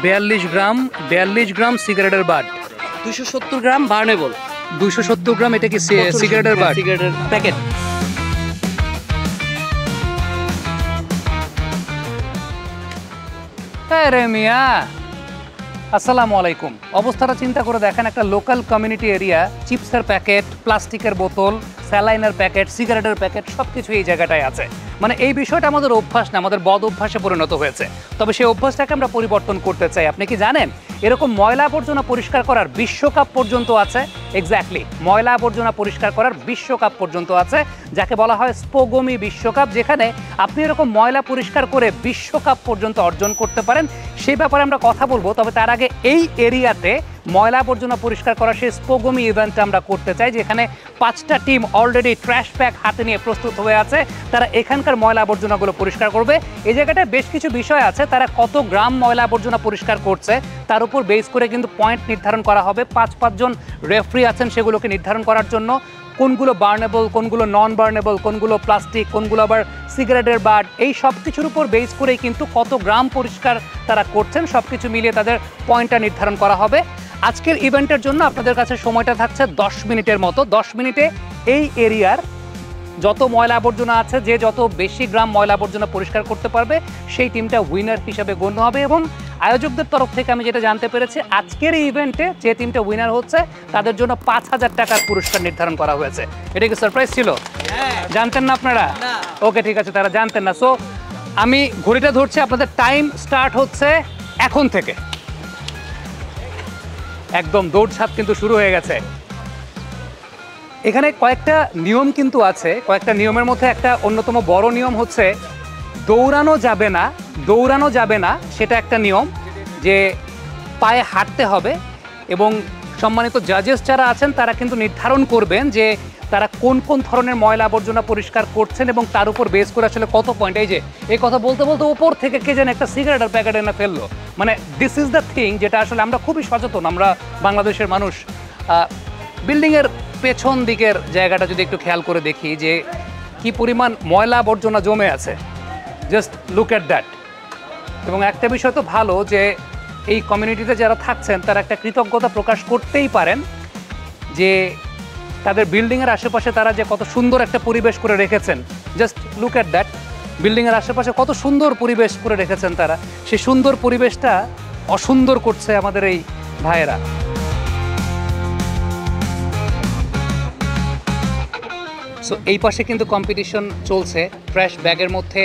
42 গ্রাম সিগারেটের বাট, 270 গ্রাম বার্নেবল, 270 গ্রাম। এটা কি সিগারেটের বাট, সিগারেটের প্যাকেট। রে মিয়া, আসসালামু আলাইকুম। অবস্থাটা চিন্তা করে দেখেন, একটা লোকাল কমিউনিটি এরিয়া, চিপসের প্যাকেট, প্লাস্টিকের বোতল, স্যালাইনের প্যাকেট, সিগারেটের প্যাকেট, সব কিছু এই জায়গাটায় আছে। মানে এই বিষয়টা আমাদের অভ্যাস না, আমাদের বদ অভ্যাসে পরিণত হয়েছে। তবে সেই অভ্যাসটাকে আমরা পরিবর্তন করতে চাই। আপনি কি জানেন এরকম ময়লা আবর্জনা পরিষ্কার করার বিশ্বকাপ পর্যন্ত আছে? এক্স্যাক্টলি, ময়লা আবর্জনা পরিষ্কার করার বিশ্বকাপ পর্যন্ত আছে, যাকে বলা হয় স্পোগমি বিশ্বকাপ, যেখানে আপনি এরকম ময়লা পরিষ্কার করে বিশ্বকাপ পর্যন্ত অর্জন করতে পারেন। সেই ব্যাপারে আমরা কথা বলবো। তবে তার আগে এই এরিয়াতে ময়লা আবর্জনা পরিষ্কার করা সেই স্পোগমি ইভেন্টটা আমরা করতে চাই, যেখানে 5টা টিম অলরেডি ট্র্যাশ ব্যাগ হাতে নিয়ে প্রস্তুত হয়ে আছে। তারা এখানকার ময়লা আবর্জনাগুলো পরিষ্কার করবে। এই জায়গাটায় বেশ কিছু বিষয় আছে, তারা কত গ্রাম ময়লা আবর্জনা পরিষ্কার করছে তার উপর বেস করে কিন্তু পয়েন্ট নির্ধারণ করা হবে। 5 জন রেফারি আছেন সেগুলোকে নির্ধারণ করার জন্য, কোনগুলো বার্নেবল, কোনগুলো নন বার্নেবল, কোনগুলো প্লাস্টিক, কোনগুলো আবার সিগারেটের বাট, এই সব কিছুর উপর বেস করেই কিন্তু কত গ্রাম পরিষ্কার তারা করছেন সব কিছু মিলিয়ে তাদের পয়েন্টটা নির্ধারণ করা হবে। আজকের ইভেন্টের জন্য আপনাদের কাছে সময়টা থাকছে 10 মিনিটের মতো। 10 মিনিটে এই এরিয়ার যত ময়লা আবর্জনা আছে, যে যত বেশি গ্রাম ময়লা আবর্জনা পরিষ্কার করতে পারবে সেই টিমটা উইনার হিসাবে গণ্য হবে। এবং আয়োজকদের তরফ থেকে আমি যেটা জানতে পেরেছি, আজকের এই ইভেন্টে যে টিমটা উইনার হচ্ছে তাদের জন্য 5000 টাকার পুরস্কার নির্ধারণ করা হয়েছে। এটা কি সারপ্রাইজ ছিল? জানতেন না আপনারা? ওকে, ঠিক আছে, তারা জানতেন না। সো আমি ঘড়িটা ধরছি, আপনাদের টাইম স্টার্ট হচ্ছে এখন থেকে। একদম দৌড়ঝাঁপ কিন্তু শুরু হয়ে গেছে। এখানে কয়েকটা নিয়ম কিন্তু আছে। কয়েকটা নিয়মের মধ্যে একটা অন্যতম বড় নিয়ম হচ্ছে দৌড়ানো যাবে না, সেটা একটা নিয়ম, যে পায়ে হাঁটতে হবে। এবং সম্মানিত জাজেস যারা আছেন তারা কিন্তু নির্ধারণ করবেন যে তারা কোন কোন ধরনের ময়লা আবর্জনা পরিষ্কার করছেন এবং তার উপর বেস করে আসলে কত পয়েন্ট। এই যে এই কথা বলতে বলতে উপর থেকে কে যেন একটা সিগারেটের প্যাকেট এনে ফেললো। মানে দিস ইজ দ্য থিং, যেটা আসলে আমরা খুবই সচেতন, আমরা বাংলাদেশের মানুষ। বিল্ডিংয়ের পেছন দিকের জায়গাটা যদি একটু খেয়াল করে দেখি যে কি পরিমাণ ময়লা আবর্জনা জমে আছে, জাস্ট লুক অ্যাট দ্যাট। এবং একটা বিষয় তো ভালো যে এই কমিউনিটিতে যারা থাকছেন তারা একটা কৃতজ্ঞতা প্রকাশ করতেই পারেন যে তাদের বিল্ডিংয়ের আশেপাশে তারা যে কত সুন্দর একটা পরিবেশ করে রেখেছেন। জাস্ট লুক অ্যাট দ্যাট, বিল্ডিংয়ের আশেপাশে কত সুন্দর পরিবেশ করে রেখেছেন তারা। সেই সুন্দর পরিবেশটা অসুন্দর করছে আমাদের এই ভাইয়েরা। সো এই পাশে কিন্তু কম্পিটিশন চলছে, ট্র্যাশ ব্যাগের মধ্যে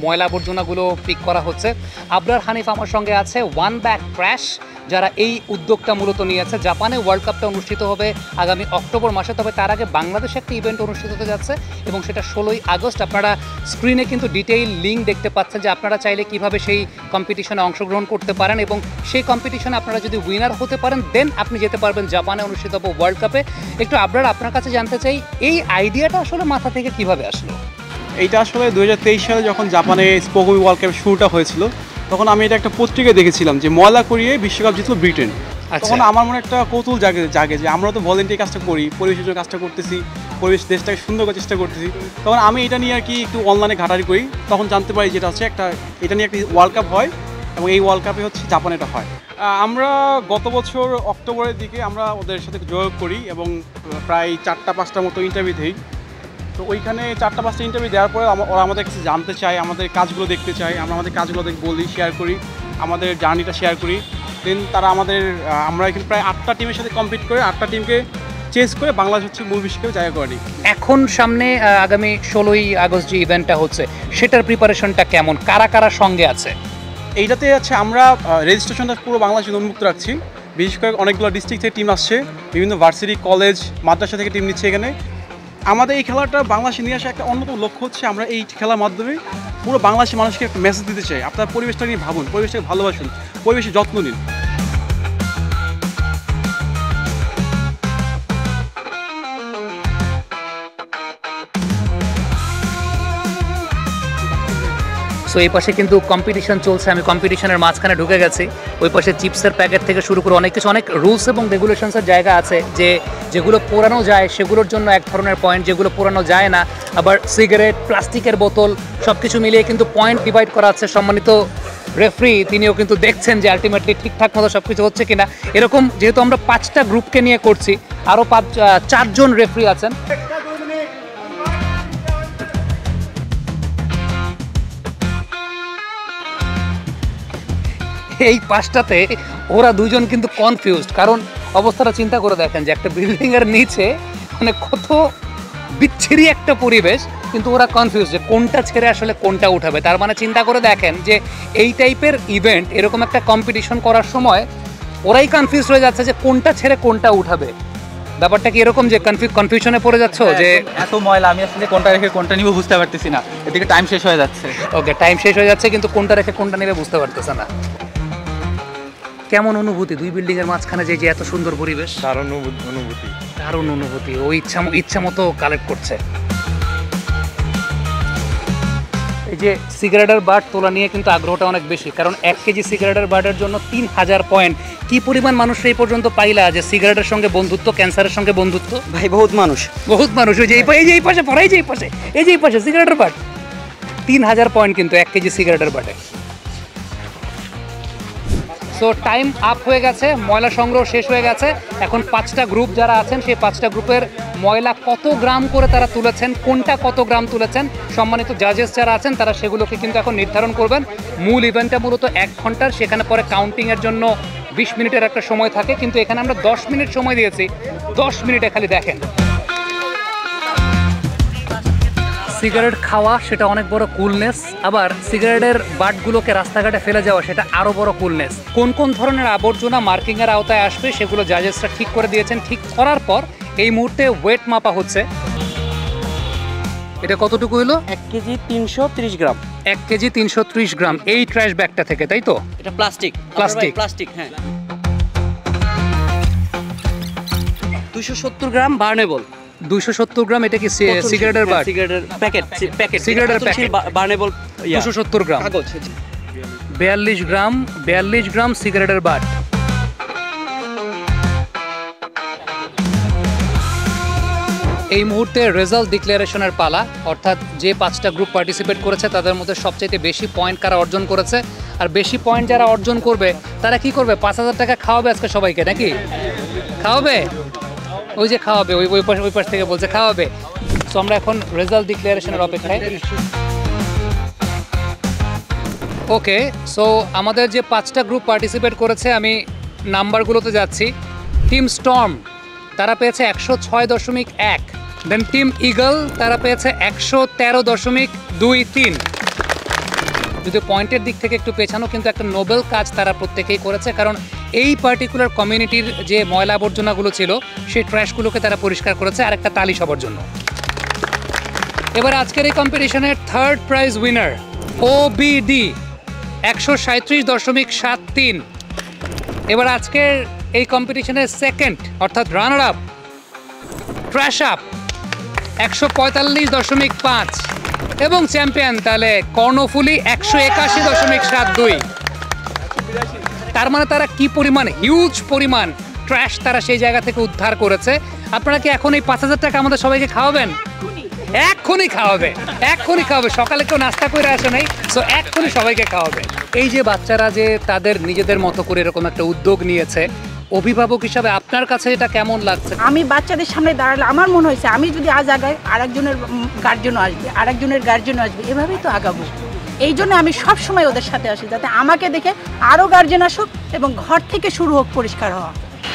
ময়লা আবর্জনাগুলো পিক করা হচ্ছে। আবরার হানিফ আমার সঙ্গে আছে, ওয়ান ব্যাগ ট্র্যাশ, যারা এই উদ্যোগটা মূলত নিয়েছে। জাপানে ওয়ার্ল্ড কাপটা অনুষ্ঠিত হবে আগামী অক্টোবর মাসে, তবে তার আগে বাংলাদেশে একটা ইভেন্ট অনুষ্ঠিত হতে যাচ্ছে এবং সেটা 16ই আগস্ট। আপনারা স্ক্রিনে কিন্তু ডিটেইল লিঙ্ক দেখতে পাচ্ছেন যে আপনারা চাইলে কিভাবে সেই কম্পিটিশনে অংশগ্রহণ করতে পারেন এবং সেই কম্পিটিশনে আপনারা যদি উইনার হতে পারেন দেন আপনি যেতে পারবেন জাপানে অনুষ্ঠিত হবে ওয়ার্ল্ড কাপে। একটু আবরার আপনার কাছে জানতে চাই, এই আইডিয়াটা আসলে মাথা থেকে কিভাবে আসলো? এইটা আসলে 2023 সালে যখন জাপানে স্পোগমি ওয়ার্ল্ড কাপের শুরুটা হয়েছিল, তখন আমি এটা একটা পত্রিকায় দেখেছিলাম যে ময়লা করিয়ে বিশ্বকাপ জিতল ব্রিটেন। তখন আমার মনে একটা কৌতূহল জাগে যে আমরা তো ভলেন্টিয়ার কাজটা করি, পরিবেশের জন্য কাজটা করতেছি, পরিবেশ দেশটাকে সুন্দর করার চেষ্টা করতেছি। তখন আমি এটা নিয়ে আর কি একটু অনলাইনে ঘাটাঘাটি করি, তখন জানতে পারি যেটা হচ্ছে এটা নিয়ে একটা ওয়ার্ল্ড কাপ হয় এবং এই ওয়ার্ল্ড কাপে হচ্ছে জাপানে এটা হয়। আমরা গত বছর অক্টোবরের দিকে আমরা ওদের সাথে যোগাযোগ করি এবং প্রায় 4-5টার মতো ইন্টারভিউ দিই। তো ওইখানে 4-5টা ইন্টারভিউ দেওয়ার পরে ওরা আমাদের কাছে জানতে চায়, আমাদের কাজগুলো দেখতে চায়, আমরা আমাদের কাজগুলো বলি, শেয়ার করি, আমাদের জার্নিটা শেয়ার করি। দেন তারা আমরা এখানে প্রায় 8টা টিমের সাথে কম্পিট করে 8টা টিমকে চেঞ্জ করে বাংলাদেশ হচ্ছে মূল বিশ্বকাপে জায়গা করে নিই। এখন সামনে আগামী 16ই আগস্ট যে ইভেন্টটা হচ্ছে সেটার প্রিপারেশনটা কেমন, কারা কারা সঙ্গে আছে? এইটাতে আছে আমরা রেজিস্ট্রেশনটা পুরো বাংলাদেশে উন্মুক্ত রাখছি। বিশেষ করে অনেকগুলো ডিস্ট্রিক্ট থেকে টিম আসছে, বিভিন্ন ভার্সিটি, কলেজ, মাদ্রাসা থেকে টিম নিচ্ছে এখানে। আমাদের এই খেলাটা বাংলাদেশে নিয়ে আসা একটা অন্যতম লক্ষ্য হচ্ছে আমরা এই খেলার মাধ্যমে পুরো বাংলাদেশের মানুষকে একটা মেসেজ দিতে চাই, আপনার পরিবেশটা নিয়ে ভাবুন, পরিবেশটাকে ভালোবাসুন, পরিবেশের যত্ন নিন। সো এই পাশে কিন্তু কম্পিটিশন চলছে, আমি কম্পিটিশনের মাঝখানে ঢুকে গেছি। ওই পাশে চিপসের প্যাকেট থেকে শুরু করে অনেক কিছু, অনেক রুলস এবং রেগুলেশনসের জায়গা আছে, যে যেগুলো পোড়ানো যায় সেগুলোর জন্য এক ধরনের পয়েন্ট, যেগুলো পোড়ানো যায় না, আবার সিগারেট, প্লাস্টিকের বোতল সব কিছু মিলিয়ে কিন্তু পয়েন্ট ডিভাইড করা আছে। সম্মানিত রেফারি তিনিও কিন্তু দেখছেন যে আলটিমেটলি ঠিকঠাক মতো সব কিছু হচ্ছে কিনা। এরকম যেহেতু আমরা 5টা গ্রুপকে নিয়ে করছি, আরও 4জন রেফারি আছেন। এই 5টাতে ওরা দুজন কিন্তু কনফিউজড, কারণ অবস্থাটা চিন্তা করে দেখেন যে একটা বিল্ডিংয়ের নিচে মানে কত বিচ্ছিরি একটা পরিবেশ, কিন্তু ওরা কনফিউজ যে কোনটা ছেড়ে আসলে কোনটা উঠাবে। তার মানে চিন্তা করে দেখেন যে এই টাইপের ইভেন্ট, এরকম একটা কম্পিটিশন করার সময় ওরাই কনফিউজ হয়ে যাচ্ছে যে কোনটা ছেড়ে কোনটা উঠাবে। ব্যাপারটা কি এরকম যে কনফিউশনে পড়ে যাচ্ছ যে এত ময়লা, আমি আসলে কোনটা রেখে কোনটা নিব বুঝতে পারতেছি না, এদিকে টাইম শেষ হয়ে যাচ্ছে। ওকে, টাইম শেষ হয়ে যাচ্ছে কিন্তু কোনটা রেখে কোনটা নেবে বুঝতে পারতেছে না। কেমন অনুভূতি দুই বিল্ডিং এর মাঝখানে যে এত সুন্দর পরিবেশ? দারুণ অনুভূতি। ও ইচ্ছা মতো কালেক্ট করছে। এই যে সিগারেটের বার্ড তোলা নিয়ে কিন্তু আগ্রহটা অনেক বেশি, কারণ 1 কেজি সিগারেটের বার্ডের জন্য 3000 পয়েন্ট। কি পরিমাণ মানুষ এই পর্যন্ত পাইলা যে সিগারেটের সঙ্গে বন্ধুত্ব, ক্যান্সারের সঙ্গে বন্ধুত্ব? ভাই বহুত মানুষ। ওই যে এই পাশে পড়ে, এই যে পাশে সিগারেটের বার্ড 3000 পয়েন্ট কিন্তু 1 কেজি সিগারেটের বার্ডে। সো টাইম আপ হয়ে গেছে, ময়লা সংগ্রহ শেষ হয়ে গেছে। এখন 5টা গ্রুপ যারা আছেন, সেই 5টা গ্রুপের ময়লা কত গ্রাম করে তারা তুলেছেন, কোনটা কত গ্রাম তুলেছেন, সম্মানিত জাজেস যারা আছেন তারা সেগুলোকে কিন্তু এখন নির্ধারণ করবেন। মূল ইভেন্টটা মূলত 1 ঘন্টার, সেখানে পরে কাউন্টিংয়ের জন্য 20 মিনিটের একটা সময় থাকে, কিন্তু এখানে আমরা 10 মিনিট সময় দিয়েছি। 10 মিনিটে খালি দেখেন সিগারেট খাওয়া, সেটা অনেক বড় কুলনেস। আবার সিগারেটের বাটগুলোকে রাস্তাঘাটে ফেলে যাওয়া, সেটা আরও বড় কুলনেস। কোন কোন ধরনের আবর্জনা মার্কিংয়ের আওতায় আসবে সেগুলো জাজেসরা ঠিক করে দিয়েছেন। ঠিক করার পর এই মুহূর্তে ওয়েট মাপা হচ্ছে। এটা কতটুকু হলো? 1 কেজি 330 গ্রাম। 1 কেজি 330 গ্রাম এই ট্র্যাশ ব্যাগটা থেকে, তাই তো? এটা প্লাস্টিক। হ্যাঁ। 270 গ্রাম বার্নেবল। 270 গ্রাম। এটা কি সিগারেটের বাট? সিগারেটের প্যাকেট। সিগারেটের প্যাকেট বার্নেবল 270 গ্রাম। কাগজ। 42 গ্রাম সিগারেটের বাট। এই মুহূর্তে রেজাল্ট ডিক্লারেশনের পালা, অর্থাৎ যে 5টা গ্রুপ পার্টিসিপেট করেছে তাদের মধ্যে সবচাইতে বেশি পয়েন্ট কারা অর্জন করেছে, আর বেশি পয়েন্ট যারা অর্জন করবে তারা কি করবে? 5000 টাকা খাওয়াবে আজকে সবাইকে, নাকি? খাওয়াবে? ওই যে খাওয়াবে, ওই পাশ থেকে বলছে খাওয়াবে। সো আমরা এখন রেজাল্ট ডিক্লারেশনের অপেক্ষায়। ওকে, সো আমাদের যে 5টা গ্রুপ পার্টিসিপেট করেছে, আমি নাম্বারগুলোতে যাচ্ছি। টিম স্টর্ম তারা পেয়েছে 106.1। দেন টিম ইগল তারা পেয়েছে 113.23। যদি পয়েন্টের দিক থেকে একটু পেছানো, কিন্তু একটা নোবেল কাজ তারা প্রত্যেকেই করেছে, কারণ এই পার্টিকুলার কমিউনিটির যে ময়লা আবর্জনাগুলো ছিল সেই ট্র্যাশগুলোকে তারা পরিষ্কার করেছে। আর একটা তালি সবার জন্য। এবার আজকের এই কম্পিটিশনের 3rd প্রাইজ উইনার OBD 137.73। এবার আজকের এই কম্পিটিশনের 2nd অর্থাৎ রানার আপ ট্র্যাশ আপ 145.5 এবং চ্যাম্পিয়ন তাহলে কর্ণফুলি 181.72। তার মানে তারা কি পরিমাণ হিউজ পরিমাণ ট্র্যাশ তারা সেই জায়গা থেকে উদ্ধার করেছে। আপনারা কি এখন এই 5000 টাকা আমাদের সবাইকে খাওয়াবেন? এক্ষুনি খাওয়াবে। সকালে কেউ নাস্তা করে আসে নাই, সো এক্ষুনি সবাইকে খাওয়াবে। এই যে বাচ্চারা যে তাদের নিজেদের মতো করে এরকম একটা উদ্যোগ নিয়েছে, অভিভাবক হিসাবে আপনার কাছে এটা কেমন লাগছে? আমি বাচ্চাদের সামনে দাঁড়ালে আমার মনে হয়েছে আমি যদি আজ আগাই, আরেকজনের গার্জেনও আসবে, এভাবেই তো আগাবো। এই জন্য আমি সব সময় ওদের সাথে আসি, যাতে আমাকে দেখে আরও গার্জেন আসুক এবং ঘর থেকে শুরু হোক পরিষ্কার হওয়া।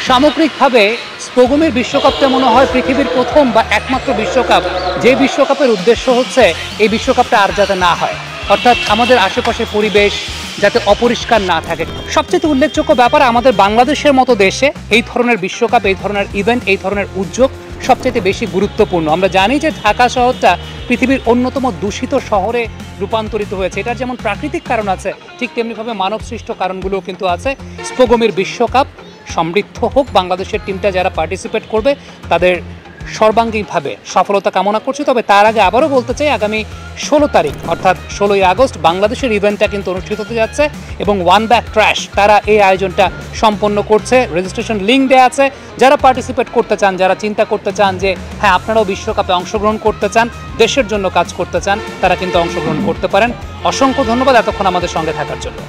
সামগ্রিকভাবে স্পোগমের বিশ্বকাপটা মনে হয় পৃথিবীর প্রথম বা একমাত্র বিশ্বকাপ, যে বিশ্বকাপের উদ্দেশ্য হচ্ছে এই বিশ্বকাপটা আর যাতে না হয়, অর্থাৎ আমাদের আশেপাশের পরিবেশ যাতে অপরিষ্কার না থাকে। সবচেয়ে উল্লেখযোগ্য ব্যাপার, আমাদের বাংলাদেশের মতো দেশে এই ধরনের বিশ্বকাপ, এই ধরনের ইভেন্ট, এই ধরনের উদ্যোগ সবচেয়ে বেশি গুরুত্বপূর্ণ। আমরা জানি যে ঢাকা শহরটা পৃথিবীর অন্যতম দূষিত শহরে রূপান্তরিত হয়েছে। এটার যেমন প্রাকৃতিক কারণ আছে, ঠিক তেমনিভাবে মানবসৃষ্ট কারণগুলোও কিন্তু আছে। স্পোগমের বিশ্বকাপ সমৃদ্ধ হোক, বাংলাদেশের টিমটা যারা পার্টিসিপেট করবে তাদের সর্বাঙ্গীনভাবে সফলতা কামনা করছি। তবে তার আগে আবারও বলতে চাই, আগামী 16 তারিখ অর্থাৎ 16ই আগস্ট বাংলাদেশের ইভেন্টটা কিন্তু অনুষ্ঠিত হতে যাচ্ছে এবং ওয়ান ব্যাক ট্র্যাশ তারা এই আয়োজনটা সম্পন্ন করছে। রেজিস্ট্রেশন লিঙ্ক দেওয়া আছে। যারা পার্টিসিপেট করতে চান, যারা চিন্তা করতে চান যে হ্যাঁ আপনারাও বিশ্বকাপে অংশগ্রহণ করতে চান, দেশের জন্য কাজ করতে চান, তারা কিন্তু অংশগ্রহণ করতে পারেন। অসংখ্য ধন্যবাদ এতক্ষণ আমাদের সঙ্গে থাকার জন্য।